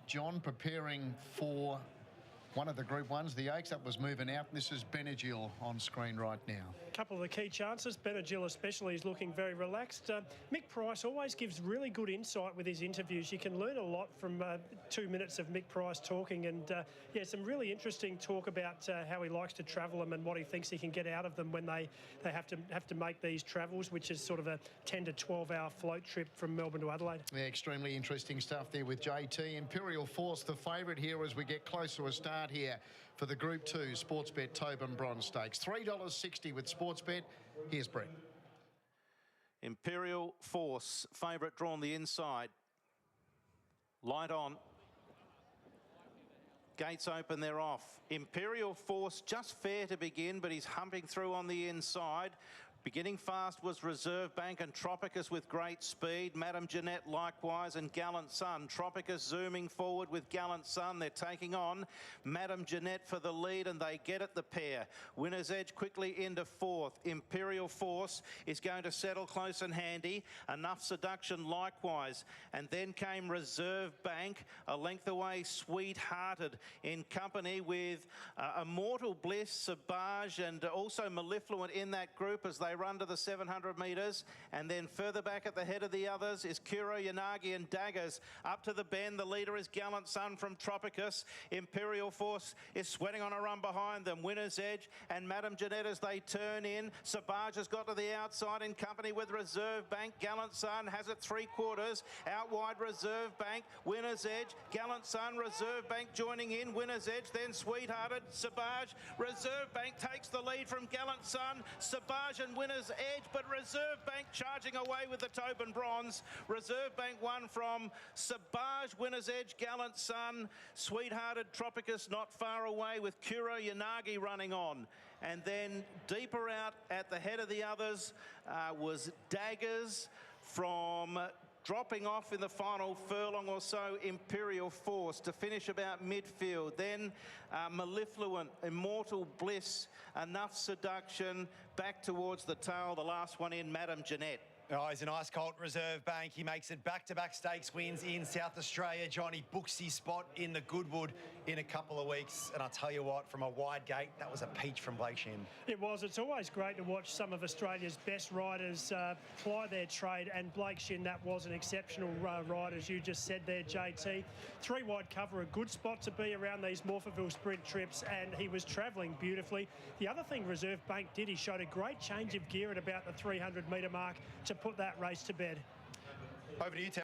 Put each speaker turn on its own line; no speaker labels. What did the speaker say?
John, preparing for one of the Group 1s, the Oaks, that was moving out. This is Benadryl on screen right now.
A couple of the key chances. Benadryl especially is looking very relaxed. Mick Price always gives really good insight with his interviews. You can learn a lot from 2 minutes of Mick Price talking, and yeah, some really interesting talk about how he likes to travel them and what he thinks he can get out of them when they have to make these travels, which is sort of a 10 to 12 hour float trip from Melbourne to Adelaide.
Yeah, extremely interesting stuff there with JT. Imperial Force, the favourite here as we get close to a start here for the Group 2 Sportsbet Tobin Bronze Stakes. $3.60 with Sportsbet. Here's Brett.
Imperial Force, favourite drawn the inside. Light on. Gates open, they're off. Imperial Force just fair to begin, but he's humping through on the inside. Beginning fast was Reserve Bank and Tropicus with great speed. Madame Jeanette likewise, and Gallant Sun. Tropicus zooming forward with Gallant Sun. They're taking on Madame Jeanette for the lead, and they get it, the pair. Winnasedge quickly into fourth. Imperial Force is going to settle close and handy. Enough Seduction likewise. And then came Reserve Bank, a length away, Sweethearted, in company with Immortal Bliss, Sabaj, and also Mellifluent in that group as they run to the 700 metres. And then further back at the head of the others is Kuro Yanagi and Daggers. Up to the bend, the leader is Gallant Sun from Tropicus. Imperial Force is sweating on a run behind them. Winnasedge and Madame Jeanette as they turn in. Sabaj has got to the outside in company with Reserve Bank. Gallant Sun has it 3/4. Out wide Reserve Bank. Winnasedge, Gallant Sun, Reserve Bank joining in. Winnasedge, then Sweethearted, Sabaj. Reserve Bank takes the lead from Gallant Sun. Sabaj and Winnasedge, but Reserve Bank charging away with the Tobin Bronze. Reserve Bank won from Sabaj, Winnasedge, Gallant Sun, Sweethearted, Tropicus not far away with Kuro Yanagi running on. And then deeper out at the head of the others was Daggers from dropping off in the final furlong or so, Imperial Force to finish about midfield. Then Mellifluent, Immortal Bliss, Enough Seduction, back towards the tail. The last one in, Madame Jeanette.
Oh, he's an ice cold Reserve Bank. He makes it back-to-back stakes wins in South Australia. Johnny books his spot in the Goodwood in a couple of weeks. And I'll tell you what, from a wide gate, that was a peach from Blake Shinn.
It was. It's always great to watch some of Australia's best riders ply their trade. And Blake Shinn, that was an exceptional ride, as you just said there, JT. 3 wide cover, a good spot to be around these Morphettville sprint trips. And he was travelling beautifully. The other thing Reserve Bank did, he showed a great change of gear at about the 300 metre mark to put that race to bed.
Over to you, Terry.